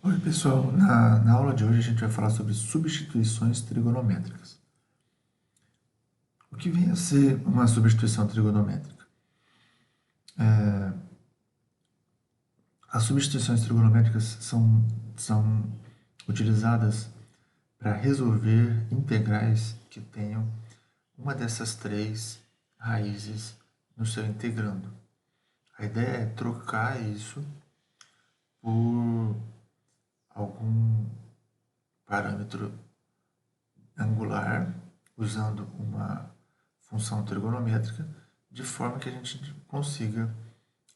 Oi, pessoal. Na aula de hoje a gente vai falar sobre substituições trigonométricas. O que vem a ser uma substituição trigonométrica? As substituições trigonométricas são utilizadas para resolver integrais que tenham uma dessas três raízes no seu integrando. A ideia é trocar isso por algum parâmetro angular, usando uma função trigonométrica, de forma que a gente consiga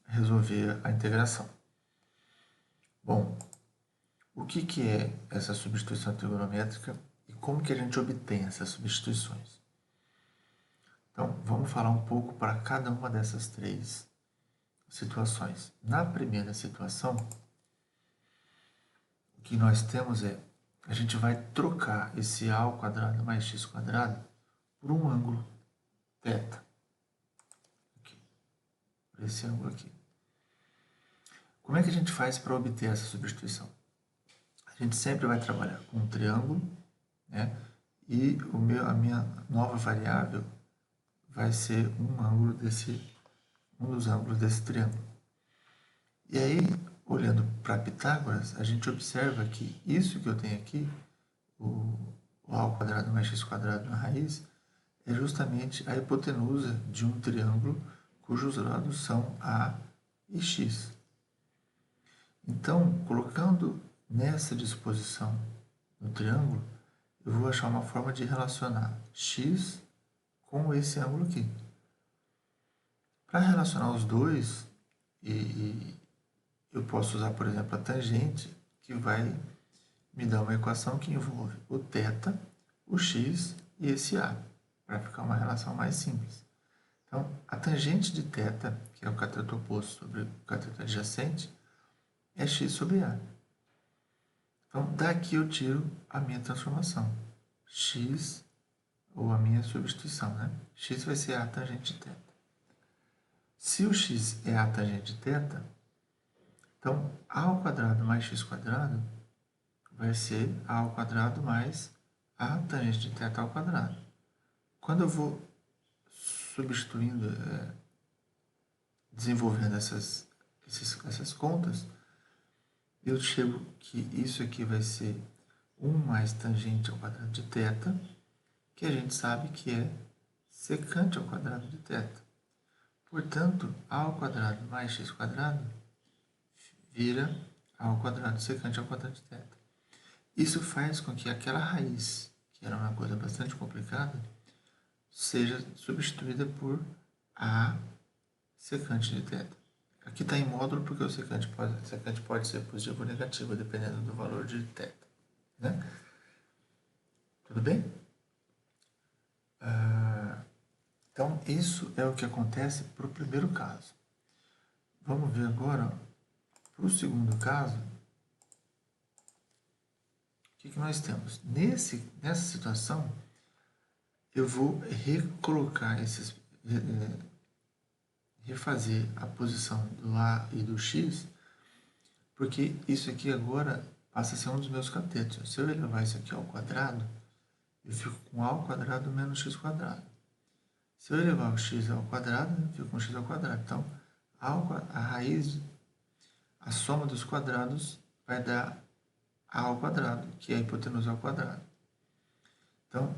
resolver a integração. Bom, o que é essa substituição trigonométrica e como que a gente obtém essas substituições? Então, vamos falar um pouco para cada uma dessas três situações. Na primeira situação, o que nós temos é, a gente vai trocar esse a ao quadrado mais x quadrado por um ângulo θ. Aqui, por esse ângulo aqui. Como é que a gente faz para obter essa substituição? A gente sempre vai trabalhar com um triângulo, né? E a minha nova variável vai ser um dos ângulos desse triângulo. E aí, olhando para Pitágoras, a gente observa que isso que eu tenho aqui, o a ao quadrado mais x quadrado na raiz, é justamente a hipotenusa de um triângulo cujos lados são a e x. Então, colocando nessa disposição no triângulo, eu vou achar uma forma de relacionar x com esse ângulo aqui. Para relacionar os dois, eu posso usar, por exemplo, a tangente, que vai me dar uma equação que envolve o θ, o x e esse a, para ficar uma relação mais simples. Então, a tangente de θ, que é o cateto oposto sobre o cateto adjacente, é x sobre a. Então, daqui eu tiro a minha transformação. X, ou a minha substituição, né? X vai ser a tangente de θ. Se o x é a tangente de θ, então a ao quadrado mais x quadrado vai ser a ao quadrado mais a tangente de θ ao quadrado. Quando eu vou substituindo, desenvolvendo essas contas, eu chego que isso aqui vai ser 1 mais tangente ao quadrado de θ, que a gente sabe que é secante ao quadrado de θ. Portanto, a ao quadrado mais x quadrado vira a ao quadrado secante ao quadrado de θ. Isso faz com que aquela raiz, que era uma coisa bastante complicada, seja substituída por a secante de θ. Aqui está em módulo porque o secante pode ser positivo ou negativo, dependendo do valor de θ. Né? Tudo bem? Então, isso é o que acontece para o primeiro caso. Vamos ver agora, para o segundo caso, o que nós temos? Nessa situação, eu vou recolocar refazer a posição do a e do x, porque isso aqui agora passa a ser um dos meus catetos. Se eu elevar isso aqui ao quadrado, eu fico com a ao quadrado menos x quadrado. Se eu elevar o x ao quadrado, eu fico com x ao quadrado. Então, a raiz, a soma dos quadrados vai dar a ao quadrado, que é a hipotenusa ao quadrado. Então,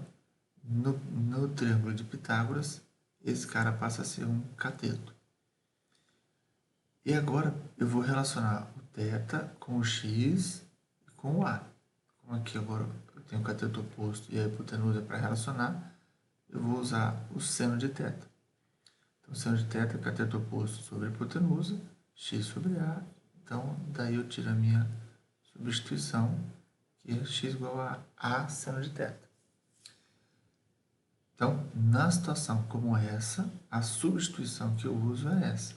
no triângulo de Pitágoras, esse cara passa a ser um cateto. E agora eu vou relacionar o θ com o x e com o a. Como aqui agora eu tenho o cateto oposto e a hipotenusa para relacionar, eu vou usar o seno de θ. Então, seno de θ é cateto oposto sobre a hipotenusa, x sobre a. Então, daí eu tiro a minha substituição, que é x igual a seno de θ. Então, na situação como essa, a substituição que eu uso é essa.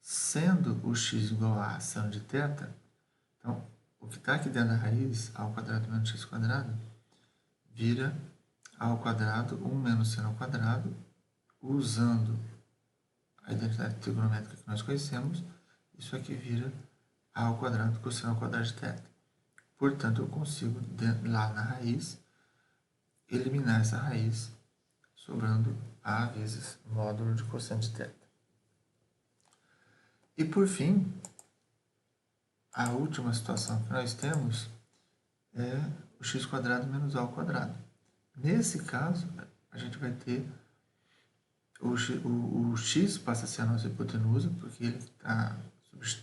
Sendo o x igual a seno de θ, então, o que está aqui dentro da raiz, a ao quadrado menos x quadrado, vira a ao quadrado 1 menos seno ao quadrado, usando a identidade trigonométrica que nós conhecemos, isso aqui vira a ao quadrado cosseno ao quadrado de θ. Portanto, eu consigo, lá na raiz, eliminar essa raiz, sobrando a vezes módulo de cosseno de θ. E por fim, a última situação que nós temos é o x² menos a ao quadrado. Nesse caso, a gente vai ter o x passa a ser a nossa hipotenusa, porque ele está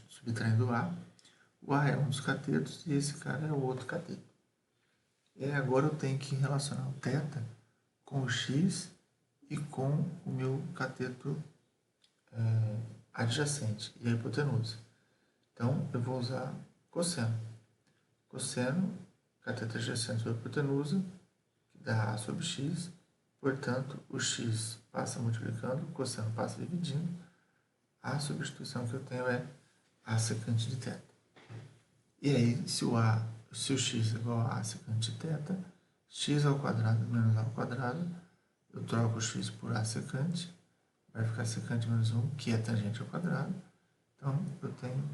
subtraindo o a. O a é um dos catetos e esse cara é o outro cateto. E agora eu tenho que relacionar o θ com o x e com o meu cateto adjacente e a hipotenusa. Então, eu vou usar cosseno. Cosseno, cateto adjacente sobre a hipotenusa, que dá a sobre x. Portanto, o x passa multiplicando, o cosseno passa dividindo. A substituição que eu tenho é a secante de θ. E aí, se o x é igual a secante de θ, x ao quadrado menos a ao quadrado, eu troco o x por a secante, vai ficar secante menos 1, que é tangente ao quadrado. Então, eu tenho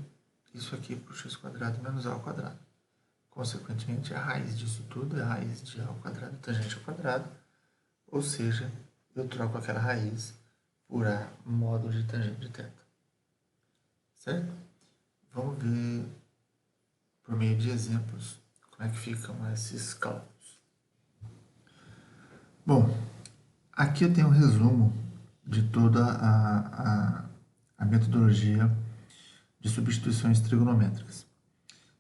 isso aqui por x² menos a ao quadrado. Consequentemente, a raiz disso tudo é a raiz de a ao quadrado tangente ao quadrado, ou seja, eu troco aquela raiz por a módulo de tangente de θ. Certo? Vamos ver, por meio de exemplos, como é que ficam esses cálculos. Bom, aqui eu tenho um resumo de toda a metodologia de substituições trigonométricas.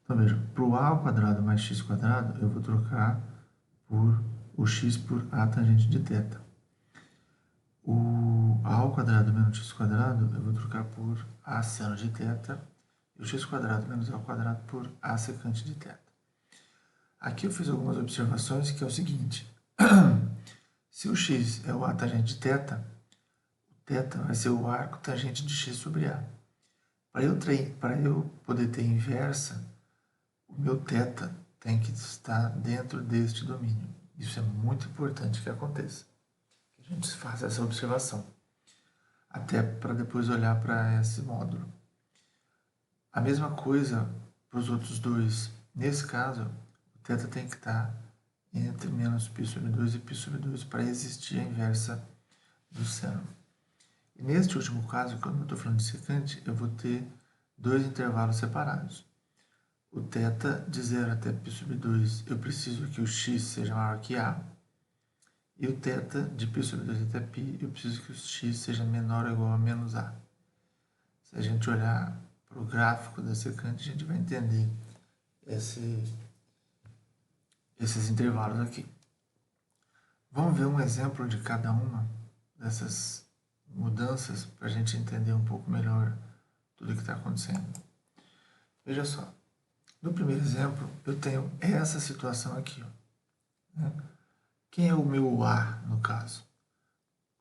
Então, veja, para o a ao quadrado mais x², eu vou trocar por o x por a tangente de θ. O a ao quadrado menos x², eu vou trocar por a seno de θ. E o x² menos a ao quadrado por a secante de θ. Aqui eu fiz algumas observações, que é o seguinte. Se o x é o a tangente de θ, o θ vai ser o arco tangente de x sobre a. Para eu poder ter inversa, o meu θ tem que estar dentro deste domínio. Isso é muito importante que aconteça. Que a gente faça essa observação. Até para depois olhar para esse módulo. A mesma coisa para os outros dois. Nesse caso, o θ tem que estar entre menos π sobre 2 e π sobre 2 para existir a inversa do seno. E neste último caso, quando eu estou falando de secante, eu vou ter dois intervalos separados. O θ de 0 até π sobre 2, eu preciso que o x seja maior que a. E o θ de π sobre 2 até π, eu preciso que o x seja menor ou igual a menos a. Se a gente olhar para o gráfico da secante, a gente vai entender esses intervalos aqui. Vamos ver um exemplo de cada uma dessas mudanças para a gente entender um pouco melhor tudo o que está acontecendo. Veja só, no primeiro exemplo eu tenho essa situação aqui. Ó, né? Quem é o meu a no caso?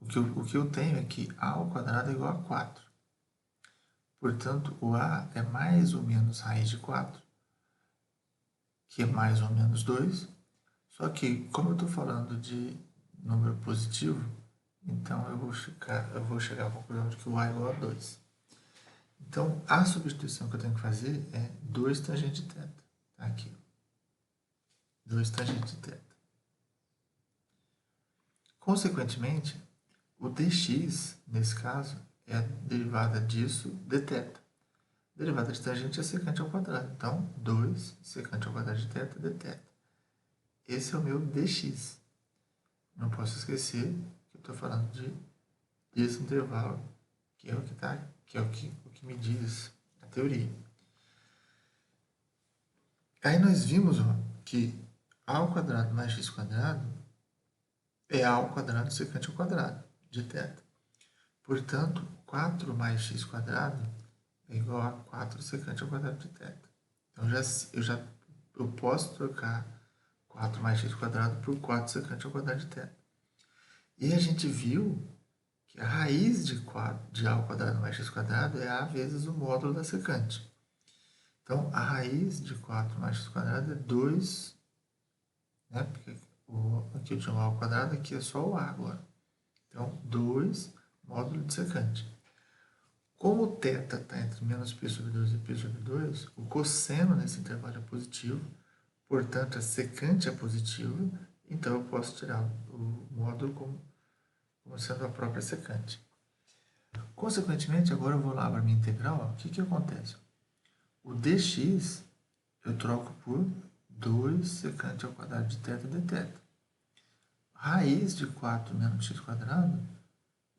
O que eu tenho é que a ao quadrado é igual a 4. Portanto, o a é mais ou menos raiz de 4, que é mais ou menos 2. Só que, como eu estou falando de número positivo, então eu vou chegar à conclusão de que o a é igual a 2. Então, a substituição que eu tenho que fazer é 2 tangente de θ. Tá aqui. 2 tangente de θ. Consequentemente, o dx, nesse caso, é a derivada disso, dθ. Derivada de tangente é secante ao quadrado. Então, 2 secante ao quadrado de θ, dθ. Esse é o meu dx. Não posso esquecer que eu estou falando desse intervalo, que é o que me diz a teoria. Aí nós vimos que a ao quadrado mais x² é a ao quadrado secante ao quadrado de θ. Portanto, 4 mais x² é igual a 4 secante ao quadrado de θ. Então, eu posso trocar 4 mais x² por 4 secante ao quadrado de θ. E a gente viu que a raiz de a ao quadrado mais x² é a vezes o módulo da secante. Então, a raiz de 4 mais x² é 2, né? Porque aqui eu tinha o a ao quadrado, aqui é só o a agora. Então, 2 módulo de secante. Como o θ está entre menos π sobre 2 e π sobre 2, o cosseno nesse intervalo é positivo, portanto, a secante é positiva, então eu posso tirar o módulo como sendo a própria secante. Consequentemente, agora eu vou lá para a minha integral, ó, o que acontece? O dx eu troco por 2 secante ao quadrado de θ dθ. Raiz de 4 menos x quadrado,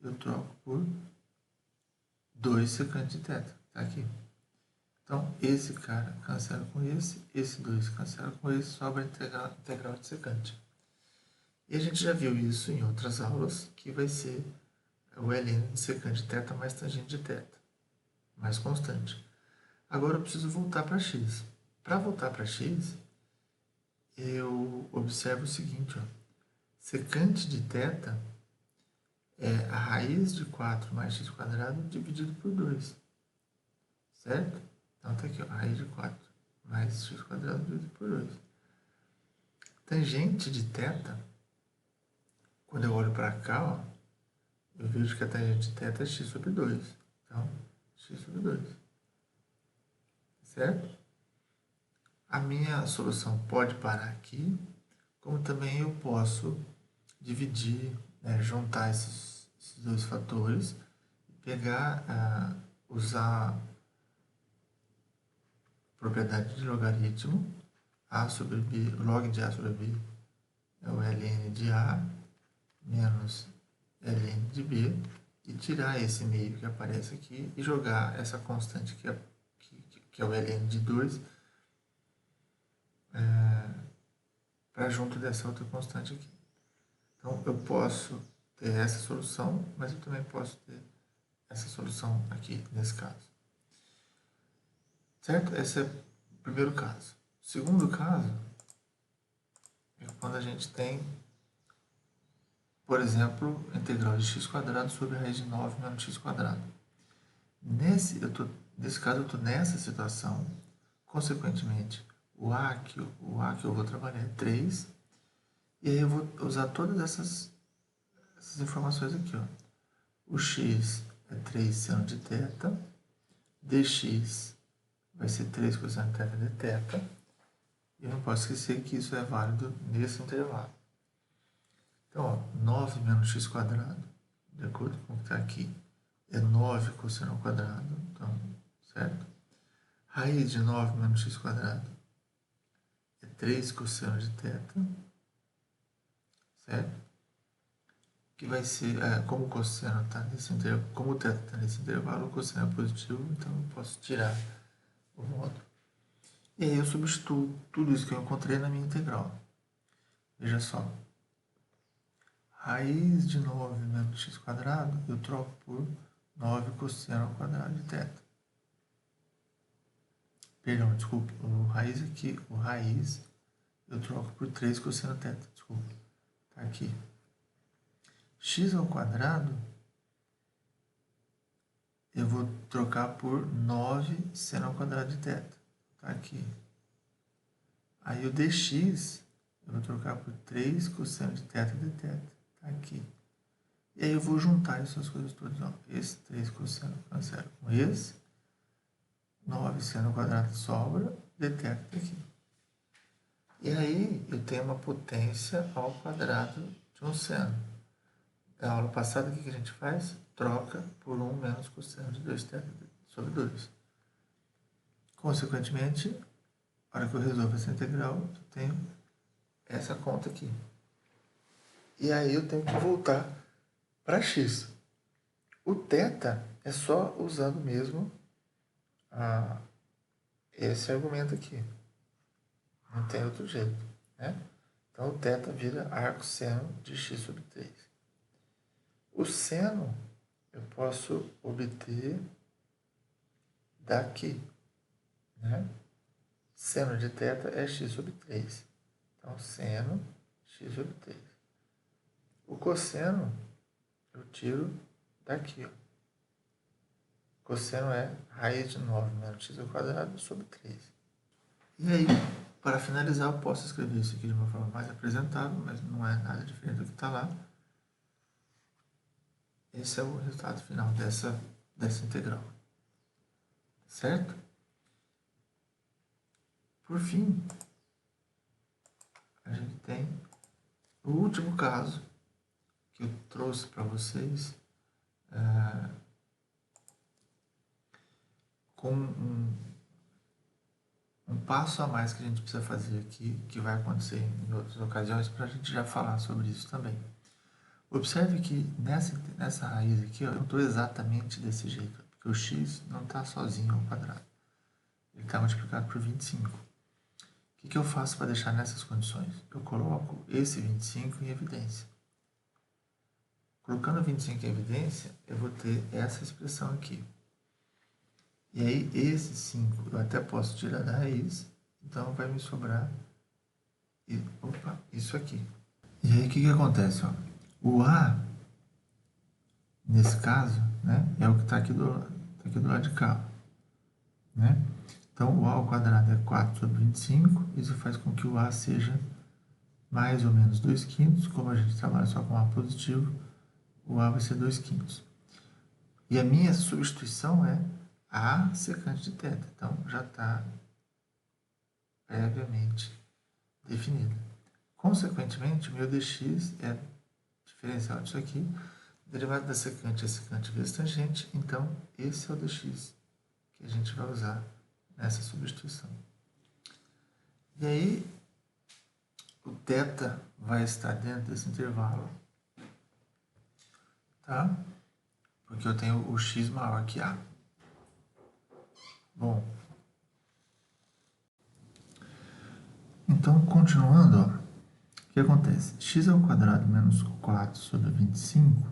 eu troco por 2 secante de θ. Está aqui. Então, esse cara cancela com esse 2 cancela com esse, sobra a integral de secante. E a gente já viu isso em outras aulas, que vai ser o ln de secante de θ mais tangente de θ, mais constante. Agora eu preciso voltar para x. Para voltar para x, eu observo o seguinte, ó. Secante de θ é a raiz de 4 mais x quadrado dividido por 2. Certo? Então está aqui, ó, a raiz de 4 mais x quadrado dividido por 2. Tangente de θ, quando eu olho para cá, ó, eu vejo que a tangente de θ é x sobre 2. Então, x sobre 2. Certo? A minha solução pode parar aqui, como também eu posso dividir, né, juntar esses dois fatores, pegar, usar a propriedade de logaritmo, a sobre b, log de a sobre b é o ln de a menos ln de b, e tirar esse meio que aparece aqui e jogar essa constante que é o ln de 2 para junto dessa outra constante aqui. Então, eu posso ter essa solução, mas eu também posso ter essa solução aqui, nesse caso. Certo? Esse é o primeiro caso. O segundo caso é quando a gente tem, por exemplo, a integral de x quadrado sobre a raiz de 9 menos x quadrado. Nesse caso, eu estou nessa situação. Consequentemente, o a que eu vou trabalhar é 3. E aí eu vou usar todas essas informações aqui, ó. O x é 3 seno de θ, dx vai ser 3 cosseno de θ dθ, e eu não posso esquecer que isso é válido nesse intervalo. Então, ó, 9 menos x quadrado, de acordo com o que está aqui, é 9 cosseno ao quadrado, então, certo? Raiz de 9 menos x quadrado é 3 cosseno de θ, certo? Que vai ser, como o cosseno está nesse intervalo, como o θ está nesse intervalo, o cosseno é positivo, então eu posso tirar o módulo. E aí eu substituo tudo isso que eu encontrei na minha integral. Veja só. Raiz de 9 menos x quadrado, eu troco por 9 cosseno ao quadrado de θ. Perdão, desculpe, o raiz aqui, o raiz, eu troco por 3 cosseno θ, desculpe. Está aqui. X ao quadrado, eu vou trocar por 9 seno ao quadrado de θ. Está aqui. Aí o dx, eu vou trocar por 3 cosseno de θ dθ. Está aqui. E aí eu vou juntar essas coisas todas. Ó. Esse 3 cosseno cancela com esse. 9 seno ao quadrado sobra. dθ está aqui. E aí eu tenho uma potência ao quadrado de um seno. Na aula passada, o que a gente faz? Troca por 1 menos cosseno de 2θ sobre 2. Consequentemente, na hora que eu resolvo essa integral, eu tenho essa conta aqui. E aí eu tenho que voltar para x. O θ é só usando mesmo esse argumento aqui. Não tem outro jeito, né? Então, o θ vira arcosseno de x sobre 3. O seno eu posso obter daqui, né? Seno de θ é x sobre 3. Então, seno x sobre 3. O cosseno eu tiro daqui, ó. Cosseno é raiz de 9 menos x ao quadrado sobre 3. E aí, para finalizar, eu posso escrever isso aqui de uma forma mais apresentável, mas não é nada diferente do que está lá. Esse é o resultado final dessa integral. certo? Por fim, a gente tem o último caso que eu trouxe para vocês, com um passo a mais que a gente precisa fazer aqui, que vai acontecer em outras ocasiões, para a gente já falar sobre isso também. Observe que nessa raiz aqui, ó, eu não estou exatamente desse jeito, porque o x não está sozinho ao quadrado. Ele está multiplicado por 25. O que eu faço para deixar nessas condições? Eu coloco esse 25 em evidência. Colocando 25 em evidência, eu vou ter essa expressão aqui. E aí, esse 5 eu até posso tirar da raiz, então vai me sobrar isso aqui. E aí, o que acontece? Ó? O A, nesse caso, né, é o que está aqui do lado de cá. Né? Então, o A ao quadrado é 4 sobre 25, isso faz com que o A seja mais ou menos 2 quintos, como a gente trabalha só com A positivo, o A vai ser 2 quintos. E a minha substituição é A secante de θ, então já está previamente definida. Consequentemente, o meu dx é diferencial disso aqui, derivado da secante é secante vezes tangente, então esse é o dx que a gente vai usar nessa substituição. E aí, o θ vai estar dentro desse intervalo, tá? Porque eu tenho o x maior que A. Bom, então, continuando, ó, o que acontece? X ao quadrado menos 4 sobre 25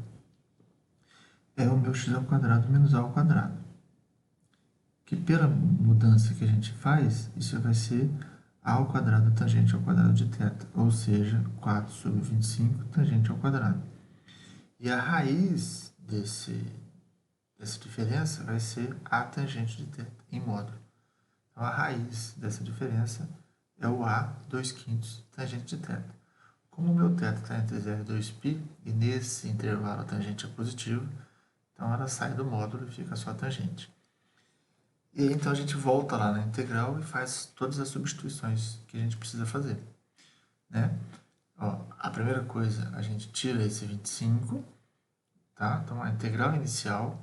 é o meu x ao quadrado menos A ao quadrado. Que pela mudança que a gente faz, isso vai ser A ao quadrado tangente ao quadrado de θ, ou seja, 4 sobre 25 tangente ao quadrado. E a raiz dessa diferença vai ser A tangente de θ, em módulo. Então, a raiz dessa diferença é o A 2 quintos tangente de θ. Como o meu θ está entre 0 e 2π, e nesse intervalo a tangente é positivo, então ela sai do módulo e fica só a tangente. E aí, então, a gente volta lá na integral e faz todas as substituições que a gente precisa fazer. Né? Ó, a primeira coisa, a gente tira esse 25, tá? Então, a integral inicial,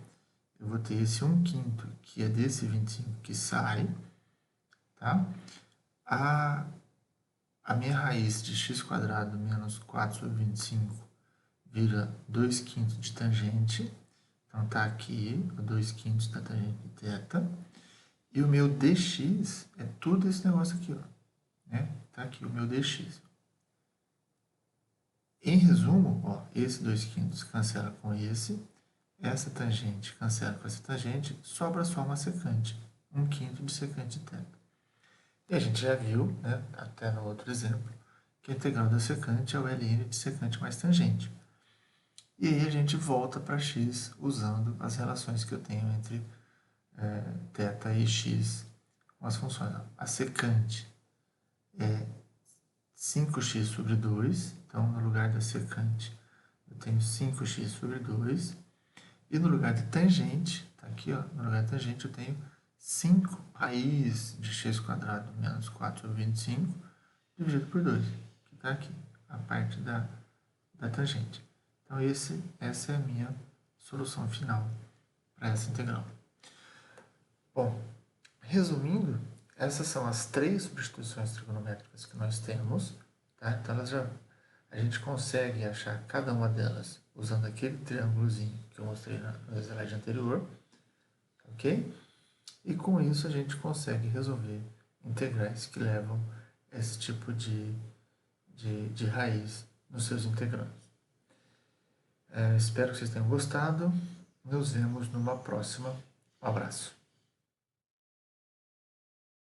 eu vou ter esse 1 quinto, que é desse 25 que sai, tá? A minha raiz de x² menos 4 sobre 25 vira 2 quintos de tangente. Então, está aqui o 2 quintos da tangente de θ. E o meu dx é tudo esse negócio aqui, ó. Né? Tá aqui o meu dx. Em resumo, ó, esse 2 quintos cancela com esse. Essa tangente cancela com essa tangente. Sobra só uma secante. 1 quinto de secante de θ. E a gente já viu, né, até no outro exemplo, que a integral da secante é o ln de secante mais tangente. E aí a gente volta para x usando as relações que eu tenho entre θ e x com as funções. A secante é 5x sobre 2, então no lugar da secante eu tenho 5x sobre 2. E no lugar de tangente, tá aqui, ó, no lugar de tangente eu tenho 5 raiz de x² menos 4 sobre 25 dividido por 2, que está aqui, a parte da tangente. Então, essa é a minha solução final para essa integral. Bom, resumindo, essas são as 3 substituições trigonométricas que nós temos. Tá? Então, a gente consegue achar cada uma delas usando aquele triângulozinho que eu mostrei no slide anterior. Ok? E com isso a gente consegue resolver integrais que levam esse tipo de raiz nos seus integrandos. Espero que vocês tenham gostado. Nos vemos numa próxima. Um abraço.